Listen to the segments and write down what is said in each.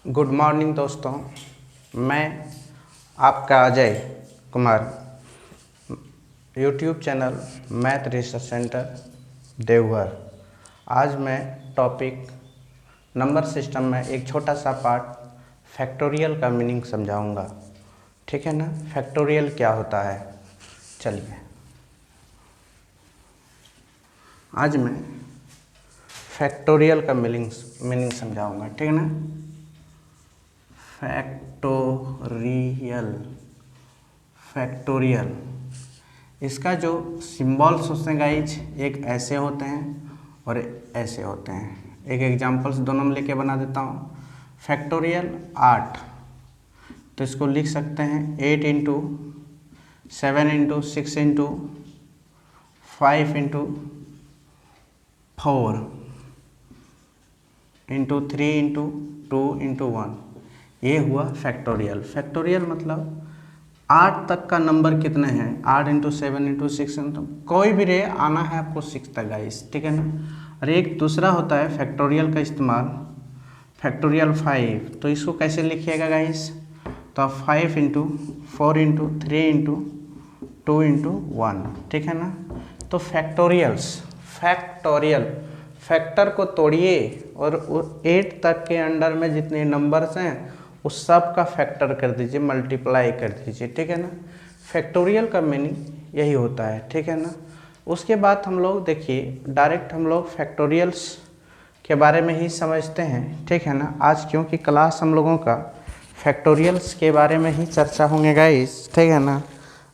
Good morning दोस्तों, मैं आपका Ajay Kumar, YouTube channel math research centre Deoghar. आज मैं टॉपिक नंबर सिस्टम में एक छोटा सा पार्ट फैक्टोरियल का मीनिंग समझाऊंगा। ठीक है ना। फैक्टोरियल क्या होता है, चलिए आज मैं फैक्टोरियल का मीनिंग समझाऊंगा। ठीक है ना। फैक्टोरियल इसका जो सिंबल्स होते हैं गाइज, एक ऐसे होते हैं और ऐसे होते हैं। एक एग्जांपल्स दोनों में लेके बना देता हूँ। फैक्टोरियल 8, तो इसको लिख सकते हैं 8 into 7 into 6 into 5 into 4 into 3 into 2 into 1। ये हुआ फैक्टोरियल। फैक्टोरियल मतलब 8 तक का नंबर कितने हैं, 8 इंटू 7 इंटू 6 इंटू कोई भी रे आना है आपको 6 तक गाइस। ठीक है ना। और एक दूसरा होता है फैक्टोरियल का इस्तेमाल, फैक्टोरियल 5। तो इसको कैसे लिखिएगा गाइस, तो आप 5 इंटू 4 इंटू 3 इंटू 2 इंटू 1। ठीक है ना। तो फैक्टोरियल फैक्टर को तोड़िए और 8 तक के अंडर में जितने नंबर्स हैं उस सब का फैक्टर कर दीजिए, मल्टीप्लाई कर दीजिए। ठीक है ना। फैक्टोरियल का मीनिंग यही होता है। ठीक है ना। उसके बाद हम लोग देखिए डायरेक्ट हम लोग फैक्टोरियल्स के बारे में ही समझते हैं। ठीक है ना। आज क्योंकि क्लास हम लोगों का फैक्टोरियल्स के बारे में ही चर्चा होंगे गाइस। ठीक है ना।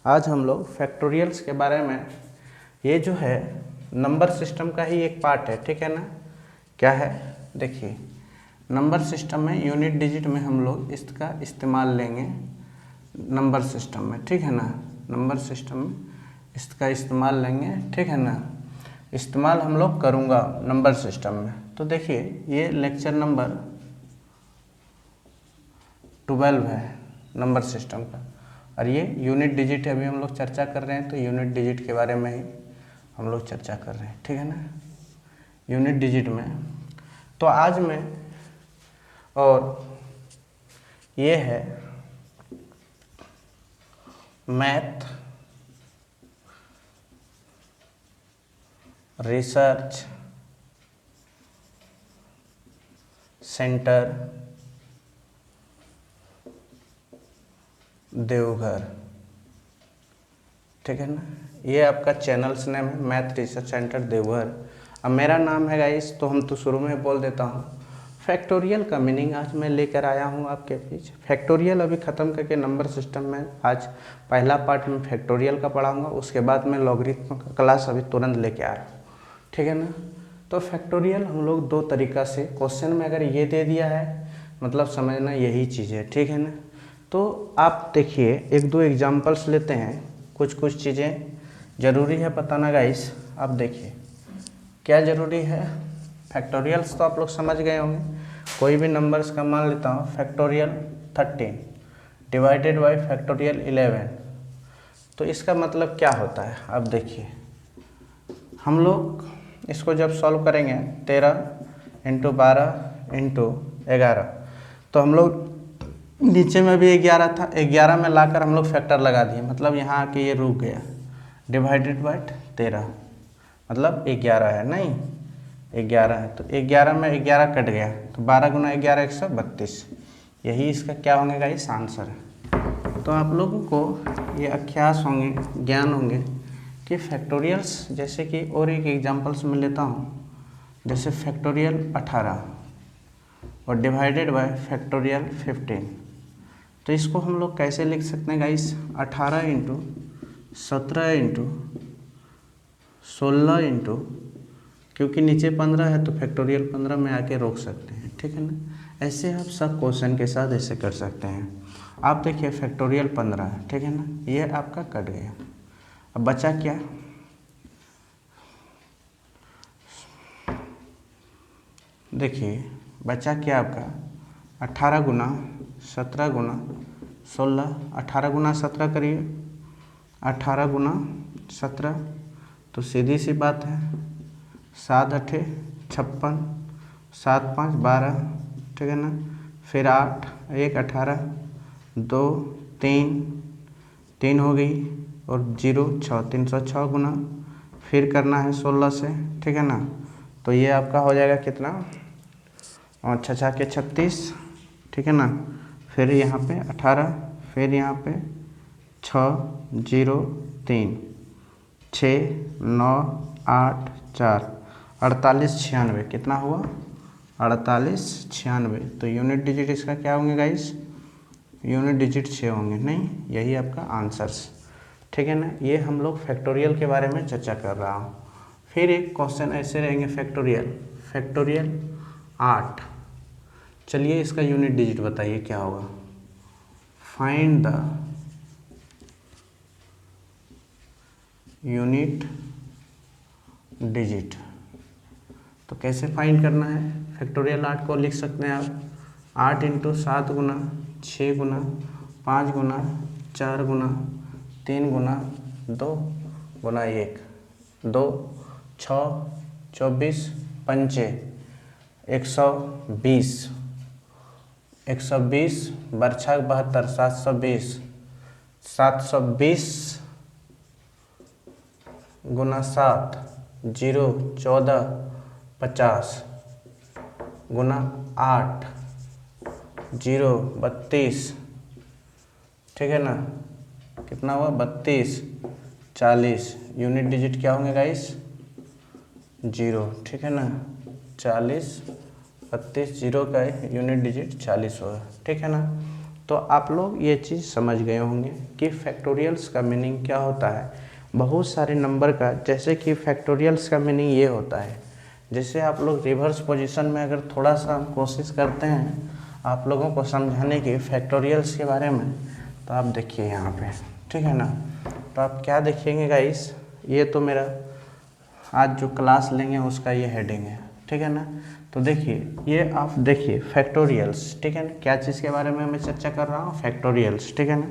आज हम लोग फैक्टोरियल्स के बारे में, ये जो है नंबर सिस्टम का ही एक पार्ट है। ठीक है ना। क्या है, देखिए नंबर सिस्टम में यूनिट डिजिट में हम लोग इसका इस्तेमाल लेंगे नंबर सिस्टम में। ठीक है ना। नंबर सिस्टम में इसका इस्तेमाल लेंगे। ठीक है ना। इस्तेमाल हम लोग करूँगा नंबर सिस्टम में। तो देखिए ये लेक्चर नंबर 12 है नंबर सिस्टम का, और ये यूनिट डिजिट है। अभी हम लोग चर्चा कर रहे हैं तो यूनिट डिजिट के बारे में ही हम लोग चर्चा कर रहे हैं। ठीक है ना। यूनिट डिजिट में तो आज मैं, और ये है मैथ रिसर्च सेंटर देवघर। ठीक है ना। ये आपका चैनल्स नेम है मैथ रिसर्च सेंटर देवघर। अब मेरा नाम है गाइस, तो हम तो शुरू में बोल देता हूँ। फैक्टोरियल का मीनिंग आज मैं लेकर आया हूँ आपके बीच। फैक्टोरियल अभी ख़त्म करके नंबर सिस्टम में आज पहला पार्ट में फैक्टोरियल का पढ़ाऊँगा, उसके बाद मैं लॉगरिथम का क्लास अभी तुरंत लेके आ रहा हूँ। ठीक है ना। तो फैक्टोरियल हम लोग दो तरीक़ा से, क्वेश्चन में अगर ये दे दिया है मतलब समझना यही चीज़ है। ठीक है ना। तो आप देखिए एक दो एग्जाम्पल्स लेते हैं, कुछ कुछ चीज़ें ज़रूरी है बताना गाइस। आप देखिए क्या ज़रूरी है। फैक्टोरियल्स तो आप लोग समझ गए होंगे। कोई भी नंबर्स का मान लेता हूँ फैक्टोरियल 13 डिवाइडेड बाई फैक्टोरियल 11, तो इसका मतलब क्या होता है। अब देखिए हम लोग इसको जब सॉल्व करेंगे 13 इंटू 12 इंटू 11, तो हम लोग नीचे में भी 11 था, 11 में लाकर हम लोग फैक्टर लगा दिए, मतलब यहाँ आके ये रुक गया। डिवाइडेड बाई 13 मतलब 11 है, नहीं 11 है, तो 11 में 11 कट गया, तो 12 गुना 11 132। यही इसका क्या होंगे गाइस, आंसर है। तो आप लोगों को ये अभ्यास होंगे, ज्ञान होंगे कि फैक्टोरियल्स, जैसे कि और एक एग्जांपल्स में लेता हूँ, जैसे फैक्टोरियल 18 और डिवाइडेड बाय फैक्टोरियल 15। तो इसको हम लोग कैसे लिख सकते हैं गाइस, 18 इंटू 17 इंटू 16 इंटू, क्योंकि नीचे 15 है तो फैक्टोरियल 15 में आके रोक सकते हैं। ठीक है ना। ऐसे आप सब क्वेश्चन के साथ ऐसे कर सकते हैं। आप देखिए फैक्टोरियल 15 है। ठीक है ना। ये आपका कट गया। अब बचा क्या, देखिए बचा क्या आपका 18 गुना 17 गुना 16, 18 गुना 17 करिए, 18 गुना 17, तो सीधी सी बात है 7 8 56, 7 5 12। ठीक है ना। फिर 8, 1 18, 2 3, 3 हो गई और 0 6, 306 गुना, फिर करना है 16 से, ठीक है ना। तो ये आपका हो जाएगा कितना, और 6 6 के 36, ठीक है ना। फिर यहाँ पे 18, फिर यहाँ पे 6 0 3 6 9 8 4 48 96, कितना हुआ 48 96। तो यूनिट डिजिट इसका क्या होंगे गाइस, यूनिट डिजिट 6 होंगे, नहीं यही आपका आंसर्स, ठीक है ना। ये हम लोग फैक्टोरियल के बारे में चर्चा कर रहा हूँ। फिर एक क्वेश्चन ऐसे रहेंगे फैक्टोरियल 8। चलिए इसका यूनिट डिजिट बताइए क्या होगा। Find the unit digit. तो कैसे फाइंड करना है, फैक्टोरियल 8 को लिख सकते हैं आप 8 × 7 गुना 6 गुना 5 गुना 4 गुना 3 गुना 2 गुना 1 2 6 24 पंचे 120 120 बरछा 72 720 720 गुना 7 0 14 50 गुना 8 0 32, ठीक है ना, कितना हुआ 32 40। यूनिट डिजिट क्या होंगे गाइस 0, ठीक है ना। 40 32 0 का यूनिट डिजिट 40 होगा, ठीक है ना। तो आप लोग ये चीज़ समझ गए होंगे कि फैक्टोरियल्स का मीनिंग क्या होता है। बहुत सारे नंबर का, जैसे कि फैक्टोरियल्स का मीनिंग ये होता है, जैसे आप लोग रिवर्स पोजीशन में अगर थोड़ा सा कोशिश करते हैं आप लोगों को समझाने की फैक्टोरियल्स के बारे में, तो आप देखिए यहाँ पे, ठीक है ना। तो आप क्या देखेंगे गाइस, ये तो मेरा आज जो क्लास लेंगे उसका ये हेडिंग है, ठीक है ना। तो देखिए ये आप देखिए फैक्टोरियल्स, ठीक है ना। क्या चीज़ के बारे में मैं चर्चा कर रहा हूँ, फैक्टोरियल्स, ठीक है ना।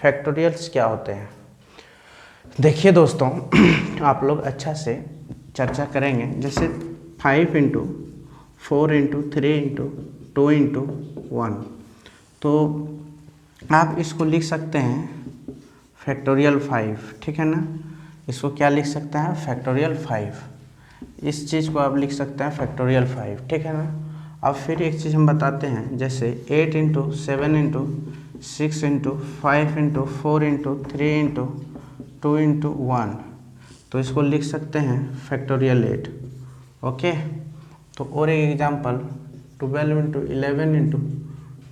फैक्टोरियल्स क्या होते हैं, देखिए दोस्तों आप लोग अच्छा से चर्चा करेंगे। जैसे 5 × 4 × 3 × 2 × 1, तो आप इसको लिख सकते हैं फैक्टोरियल 5, ठीक है ना। इसको क्या लिख सकते हैं फैक्टोरियल 5, इस चीज़ को आप लिख सकते हैं फैक्टोरियल 5, ठीक है ना। अब फिर एक चीज़ हम बताते हैं, जैसे 8 × 7 × 6 × 5 × 4 × 3 × 2 × 1, तो इसको लिख सकते हैं फैक्टोरियल 8, ओके। तो और एक एग्जांपल 12 × 11 ×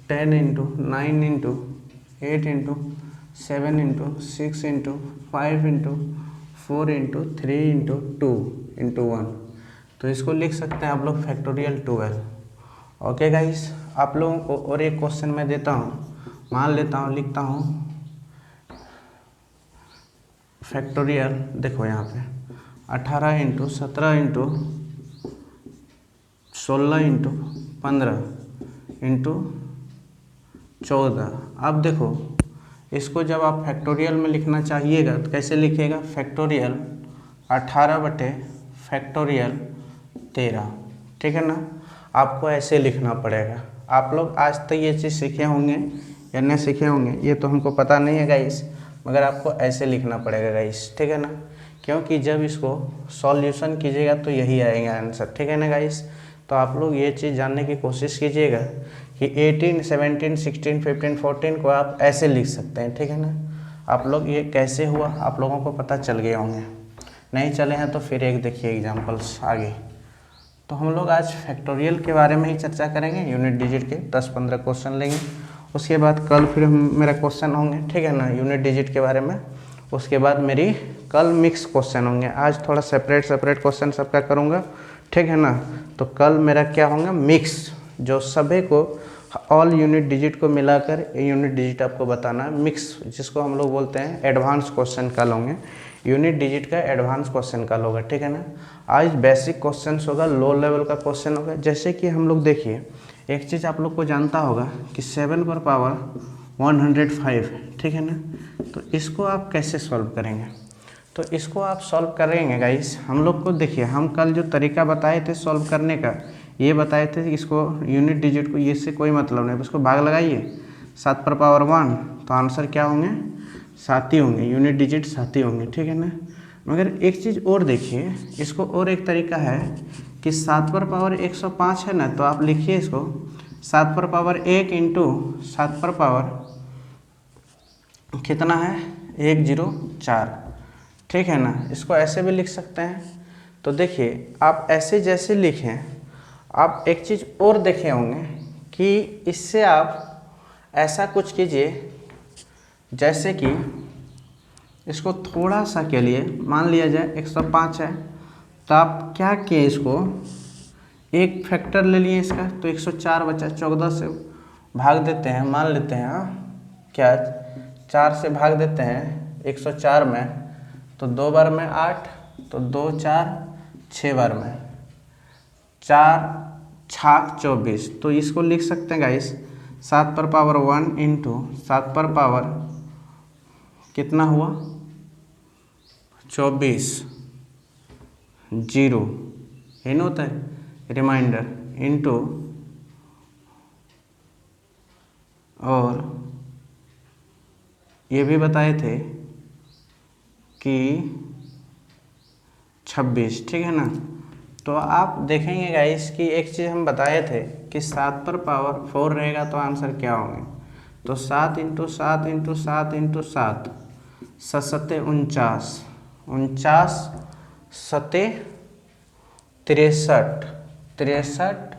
10 × 9 × 8 × 7 × 6 × 5 × 4 × 3 × 2 × 1, तो इसको लिख सकते हैं आप लोग फैक्टोरियल 12, ओके गाइस। आप लोगों को और एक क्वेश्चन मैं देता हूँ, मान लेता हूँ लिखता हूँ फैक्टोरियल, देखो यहाँ पे 18 × 17 × 16 × 15 × 14। अब देखो इसको जब आप फैक्टोरियल में लिखना चाहिएगा तो कैसे लिखिएगा, फैक्टोरियल 18 बटे फैक्टोरियल 13, ठीक है ना। आपको ऐसे लिखना पड़ेगा। आप लोग आज तक ये चीज़ सीखे होंगे या नहीं सीखे होंगे ये तो हमको पता नहीं है गाइस, मगर आपको ऐसे लिखना पड़ेगा गाइस, ठीक है ना। क्योंकि जब इसको सॉल्यूशन कीजिएगा तो यही आएगा आंसर, ठीक है ना गाइस। तो आप लोग ये चीज़ जानने की कोशिश कीजिएगा कि 18 17 16 15 14 को आप ऐसे लिख सकते हैं, ठीक है ना। आप लोग ये कैसे हुआ आप लोगों को पता चल गए होंगे, नहीं चले हैं तो फिर एक देखिए एग्जांपल्स आगे। तो हम लोग आज फैक्टोरियल के बारे में ही चर्चा करेंगे, यूनिट डिजिट के 10-15 क्वेश्चन लेंगे। उसके बाद कल फिर मेरा क्वेश्चन होंगे, ठीक है ना, यूनिट डिजिट के बारे में। उसके बाद मेरी कल मिक्स क्वेश्चन होंगे, आज थोड़ा सेपरेट क्वेश्चन सबका करूँगा, ठीक है ना। तो कल मेरा क्या होगा मिक्स, जो सभी को ऑल यूनिट डिजिट को मिलाकर यूनिट डिजिट आपको बताना है, मिक्स जिसको हम लोग बोलते हैं एडवांस क्वेश्चन कल होंगे, यूनिट डिजिट का एडवांस क्वेश्चन कल होगा, ठीक है ना। आज बेसिक क्वेश्चन होगा, लो लेवल का क्वेश्चन होगा। जैसे कि हम लोग देखिए एक चीज़ आप लोग को जानता होगा कि 7 पर पावर 105, ठीक है ना। तो इसको आप कैसे सॉल्व करेंगे, तो इसको आप सॉल्व करेंगे गाइस। हम लोग को देखिए हम कल जो तरीका बताए थे सॉल्व करने का, ये बताए थे कि इसको यूनिट डिजिट को ये से कोई मतलब नहीं, इसको भाग लगाइए 7 पर पावर 1, तो आंसर क्या होंगे 7 ही होंगे, यूनिट डिजिट 7 ही होंगे, ठीक है ना। मगर एक चीज़ और देखिए, इसको और एक तरीका है कि 7 पर पावर 105 है ना, तो आप लिखिए इसको 7 पर पावर 1 इंटू 7 पर पावर कितना है 104, ठीक है ना। इसको ऐसे भी लिख सकते हैं। तो देखिए आप ऐसे जैसे लिखें, आप एक चीज़ और देखे होंगे कि इससे आप ऐसा कुछ कीजिए, जैसे कि इसको थोड़ा सा के लिए मान लिया जाए 105 है, तो आप क्या किए, इसको एक फैक्टर ले लिए इसका, तो 104 बचा, 14 से भाग देते हैं, मान लेते हैं क्या 4 से भाग देते हैं 104 में, तो 2 बार में 8, तो 2 4 6 बार में 4 छाक 24, तो इसको लिख सकते हैं गाइस 7 पर पावर 1 इंटू 7 पर पावर कितना हुआ 24 0 ये ना होता है रिमाइंडर इंटू, और ये भी बताए थे कि 26, ठीक है ना। तो आप देखेंगे गाइस कि एक चीज़ हम बताए थे कि 7 पर पावर 4 रहेगा तो आंसर क्या होंगे, तो 7 इंटू 7 इंटू 7 इंटू 7 सत्ते 49, 49 सत्ते 63, 63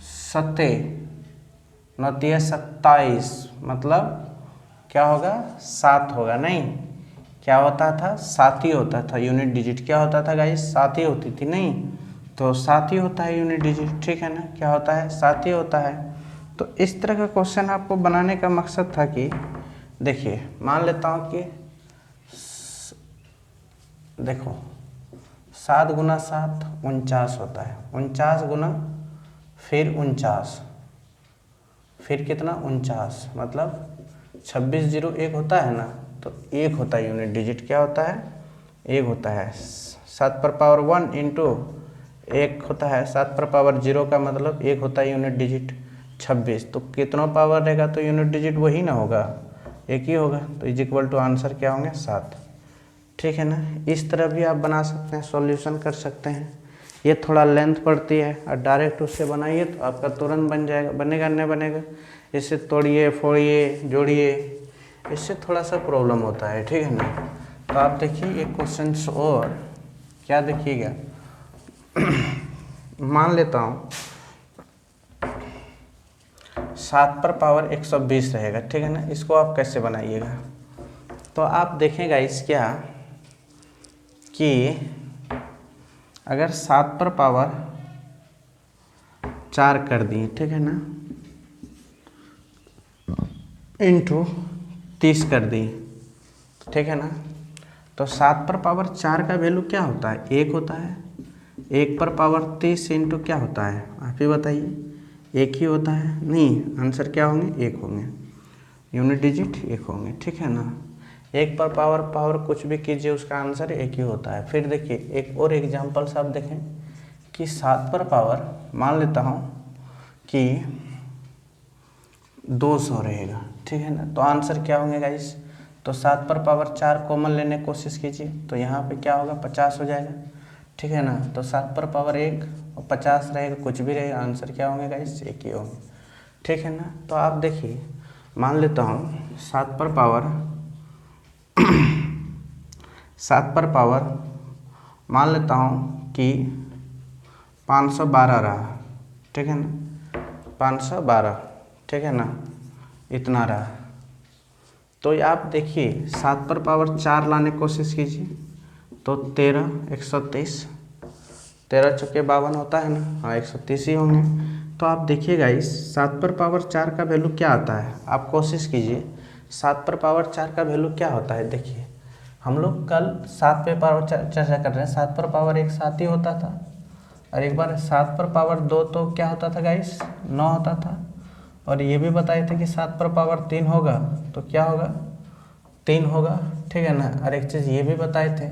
सत्ते 27, मतलब क्या होगा 7 होगा, नहीं क्या होता था 7 ही होता था, यूनिट डिजिट क्या होता था गाइस 7 ही होती थी, नहीं तो 7 ही होता है यूनिट डिजिट, ठीक है ना, क्या होता है 7 ही होता है। तो इस तरह का क्वेश्चन आपको बनाने का मकसद था कि देखिए मान लेता हूँ कि देखो 7 गुना 7 49 होता है, 49 गुना फिर 49 फिर कितना 49, मतलब 26 0 1 होता है ना, तो 1 होता है यूनिट डिजिट, क्या होता है 1 होता है। 7 पर पावर 1 इंटू 1 होता है 7 पर पावर 0 का मतलब 1 होता है यूनिट डिजिट 26, तो कितना पावर रहेगा तो यूनिट डिजिट वही ना होगा, एक ही होगा, तो इज इक्वल टू आंसर क्या होंगे 7, ठीक है ना। इस तरह भी आप बना सकते हैं, सॉल्यूशन कर सकते हैं। ये थोड़ा लेंथ पड़ती है और डायरेक्ट उससे बनाइए तो आपका तुरंत बन जाएगा, बनेगा नहीं बनेगा, इससे तोड़िए फोड़िए जोड़िए, इससे थोड़ा सा प्रॉब्लम होता है, ठीक है ना। तो आप देखिए एक क्वेश्चन और क्या देखिएगा मान लेता हूँ 7 पर पावर 120 रहेगा, ठीक है ना, इसको आप कैसे बनाइएगा। तो आप देखेंगे इस क्या कि अगर 7 पर पावर 4 कर दिए, ठीक है ना, इंटू 30 कर दिए, ठीक है ना, तो 7 पर पावर 4 का वैल्यू क्या होता है 1 होता है, 1 पर पावर 30 इंटू क्या होता है आप ही बताइए, 1 ही होता है, नहीं आंसर क्या होंगे 1 होंगे, यूनिट डिजिट 1 होंगे, ठीक है ना। 1 पर पावर कुछ भी कीजिए उसका आंसर 1 ही होता है। फिर देखिए एक और एग्जाम्पल से आप देखें कि 7 पर पावर मान लेता हूँ कि 200 रहेगा, ठीक है ना, तो आंसर क्या होंगे गाइस, तो 7 पर पावर 4 कॉमन लेने की कोशिश कीजिए, तो यहाँ पे क्या होगा 50 हो जाएगा, ठीक है ना। तो 7 पर पावर 1 और 50 रहेगा, कुछ भी रहेगा, आंसर क्या होंगे गाइस 1 ही होंगे, ठीक है ना। तो आप देखिए मान लेता हूँ 7 पर पावर 7 पर पावर मान लेता हूँ कि 512 रहा, ठीक है ना, 512, ठीक है ना, इतना रहा। तो आप देखिए 7 पर पावर 4 लाने की कोशिश कीजिए, तो 13 130, 13 चौके 52 होता है ना, हाँ 130 ही होंगे। तो आप देखिएगा इस 7 पर पावर 4 का वैल्यू क्या आता है, आप कोशिश कीजिए 7 पर पावर 4 का वैल्यू क्या होता है। देखिए हम लोग कल 7 पे पावर चर्चा कर रहे हैं, 7 पर पावर 1 7 ही होता था, और एक बार 7 पर पावर 2 तो क्या होता था गाइस 9 होता था, और ये भी बताए थे कि 7 पर पावर 3 होगा तो क्या होगा 3 होगा, ठीक है ना। और एक चीज़ ये भी बताए थे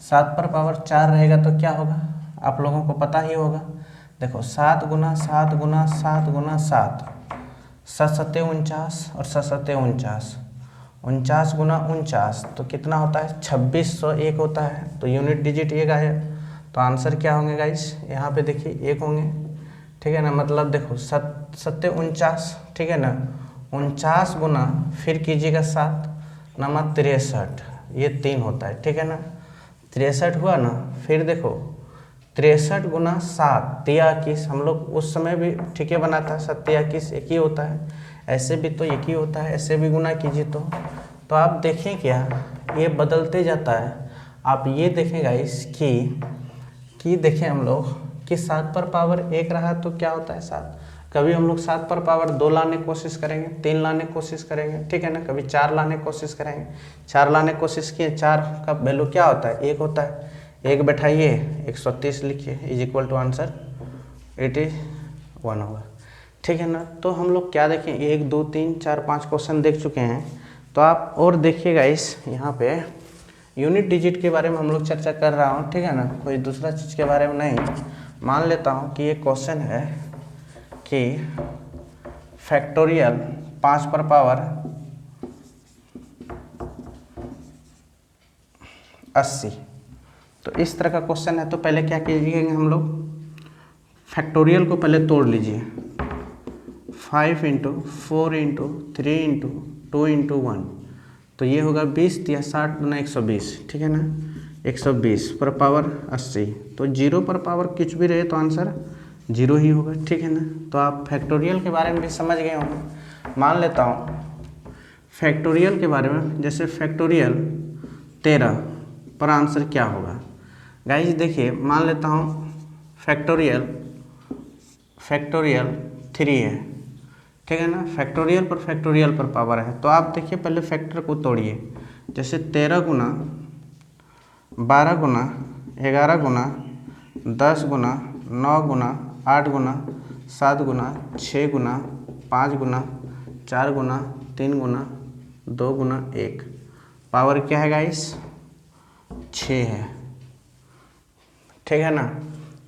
7 पर पावर 4 रहेगा तो क्या होगा, आप लोगों को पता ही होगा देखो 7 गुना 7 गुना 7 गुना 7, 7 सत्ते 49 और 7 सत्ते 49, 49 गुना 49 तो कितना होता है 2601 होता है। तो यूनिट डिजिट एक आया, तो आंसर क्या होंगे गाइस, यहाँ पे देखिए 1 होंगे, ठीक है ना। मतलब देखो 7 सत्ते 49, ठीक है ना, 49 गुना फिर कीजिएगा 7 नमा 63, ये 3 होता है, ठीक है ना। 63 हुआ ना, फिर देखो 63 गुना 7 83, हम लोग उस समय भी ठीक है बना था, 7 81 एक ही होता है, ऐसे भी तो एक ही होता है, ऐसे भी गुना कीजिए तो आप देखें क्या ये बदलते जाता है। आप ये देखें गाइस कि देखें हम लोग कि 7 पर पावर 1 रहा तो क्या होता है 7, कभी हम लोग 7 पर पावर 2 लाने की कोशिश करेंगे, 3 लाने की कोशिश करेंगे, ठीक है ना, कभी 4 लाने की कोशिश करेंगे, 4 लाने की कोशिश किए, 4 का वैल्यू क्या होता है 1 होता है, 1 बैठाइए 130 लिखिए इज इक्वल टू आंसर 81 होगा, ठीक है ना। तो हम लोग क्या देखें 1 2 3 4 5 क्वेश्चन देख चुके हैं। तो आप और देखिएगा इस यहाँ पे यूनिट डिजिट के बारे में हम लोग चर्चा कर रहा हूँ, ठीक है ना, कोई दूसरा चीज़ के बारे में नहीं। मान लेता हूँ कि ये क्वेश्चन है कि फैक्टोरियल 5 पर पावर 80, तो इस तरह का क्वेश्चन है। तो पहले क्या कीजिएगा हम लोग, फैक्टोरियल को पहले तोड़ लीजिए, 5 × 4 × 3 × 2 × 1, तो ये होगा 20 या 60 गुना 120, ठीक है ना, 120 पर पावर 80, तो 0 पर पावर कुछ भी रहे तो आंसर 0 ही होगा, ठीक है ना। तो आप फैक्टोरियल के बारे में भी समझ गए होंगे। मान लेता हूँ फैक्टोरियल के बारे में, जैसे फैक्टोरियल 13 पर आंसर क्या होगा गाइज, देखिए मान लेता हूँ फैक्टोरियल 3 है, ठीक है ना, फैक्टोरियल पर पावर है। तो आप देखिए पहले फैक्टर को तोड़िए, जैसे 13 गुना 12 गुना 11 गुना 10 गुना 9 गुना 8 गुना 7 गुना 6 गुना 5 गुना 4 गुना 3 गुना 2 गुना 1, पावर क्या है गाइस 6 है, ठीक है ना।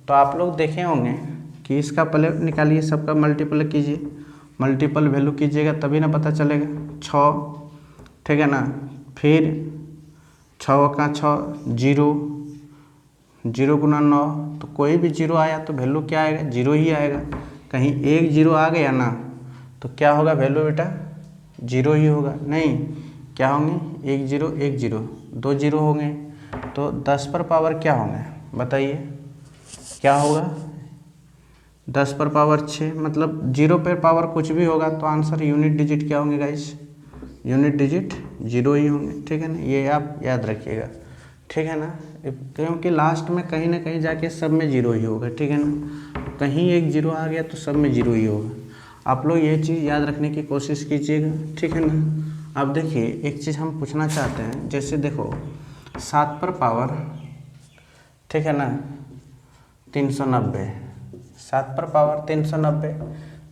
तो आप लोग देखे होंगे कि इसका पहले निकालिए, सबका मल्टीपल कीजिए, मल्टीपल वैल्यू कीजिएगा तभी ना पता चलेगा। 6, ठीक है ना, फिर 6 का 6 0, 0 गुना 9, तो कोई भी 0 आया तो वैल्यू क्या आएगा 0 ही आएगा। कहीं एक 0 आ गया ना तो क्या होगा वैल्यू बेटा 0 ही होगा। नहीं क्या होंगे 1 0 1 0, 2 0 होंगे, तो 10 पर पावर क्या होंगे बताइए, क्या होगा 10 पर पावर 6, मतलब 0 पर पावर कुछ भी होगा तो आंसर यूनिट डिजिट क्या होंगे गाइस, यूनिट डिजिट 0 ही होंगे, ठीक है ना, ये आप याद रखिएगा, ठीक है ना, क्योंकि लास्ट में कहीं ना कहीं जाके सब में 0 ही होगा, ठीक है ना, कहीं एक 0 आ गया तो सब में 0 ही होगा। आप लोग ये चीज़ याद रखने की कोशिश कीजिएगा, ठीक है ना। अब देखिए एक चीज़ हम पूछना चाहते हैं, जैसे देखो 7 पर पावर, ठीक है ना 390, 7 पर पावर 390,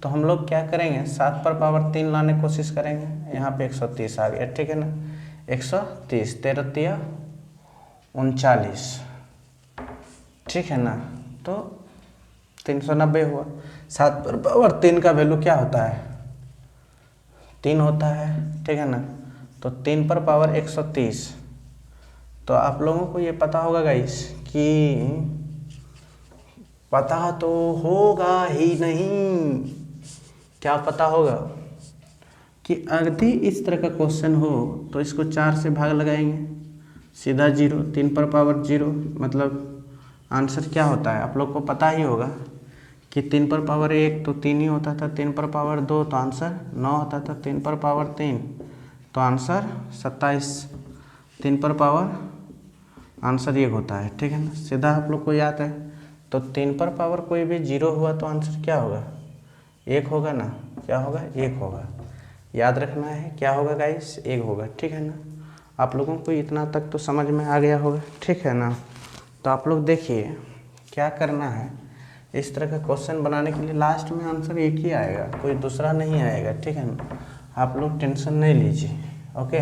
तो हम लोग क्या करेंगे 7 पर पावर 3 लाने की कोशिश करेंगे, यहाँ पे 130 आ गया, ठीक है ना, 130, 13 तिया 39, ठीक है ना, तो 390 हुआ। 7 पर पावर 3 का वैल्यू क्या होता है 3 होता है, ठीक है ना, तो 3 पर पावर 130, तो आप लोगों को ये पता होगा गाइस कि पता तो होगा ही नहीं, क्या पता होगा कि यदि इस तरह का क्वेश्चन हो तो इसको 4 से भाग लगाएंगे, सीधा 0, 3 पर पावर 0, मतलब आंसर क्या होता है आप लोग को पता ही होगा कि 3 पर पावर 1 तो 3 ही होता था, 3 पर पावर 2 तो आंसर 9 होता था, 3 पर पावर 3 तो आंसर 27, 3 पर पावर आंसर 1 होता है, ठीक है ना, सीधा आप लोग को याद है। तो 3 पर पावर कोई भी 0 हुआ तो आंसर क्या होगा 1 होगा ना, क्या होगा 1 होगा, याद रखना है क्या होगा गाइस 1 होगा, ठीक है ना। आप लोगों को इतना तक तो समझ में आ गया होगा, ठीक है ना। तो आप लोग देखिए क्या करना है, इस तरह का क्वेश्चन बनाने के लिए लास्ट में आंसर एक ही आएगा, कोई दूसरा नहीं आएगा, ठीक है ना, आप लोग टेंशन नहीं लीजिए, ओके।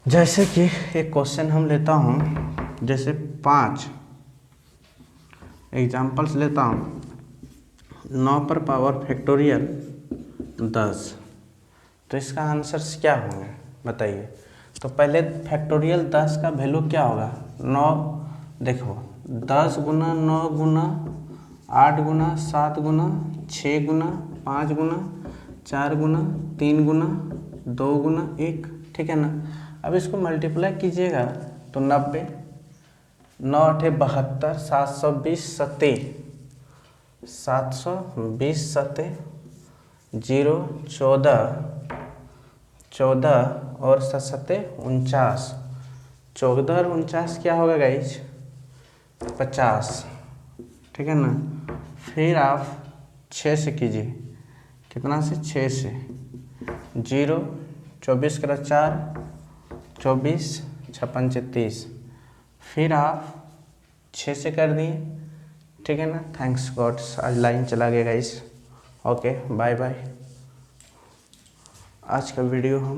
जैसे कि एक क्वेश्चन हम लेता हूँ, जैसे 5 एग्जाम्पल्स लेता हूँ। 9 पर पावर फैक्टोरियल 10, तो इसका आंसर्स क्या होंगे बताइए। तो पहले फैक्टोरियल 10 का वैल्यू क्या होगा, 9। देखो 10 गुना 9 गुना 8 गुना 7 गुना 6 गुना 5 गुना 4 गुना 3 गुना 2 गुना 1, ठीक है ना। अब इसको मल्टीप्लाई कीजिएगा तो 90, 9 8 72, 720 सत्ते 720 सत्ते 0 14 14 और 7 सत्ते 49, 14 और 49 क्या होगा गाइज, 50, ठीक है ना। फिर आप 6 से कीजिए, कितना से, 6 से, 0 24 करा 4 24 56 30, फिर आप 6 से कर दिए, ठीक है ना। थैंक्स गॉड्स, आज लाइन चला गया गाइस। Okay bye bye. आज का वीडियो हम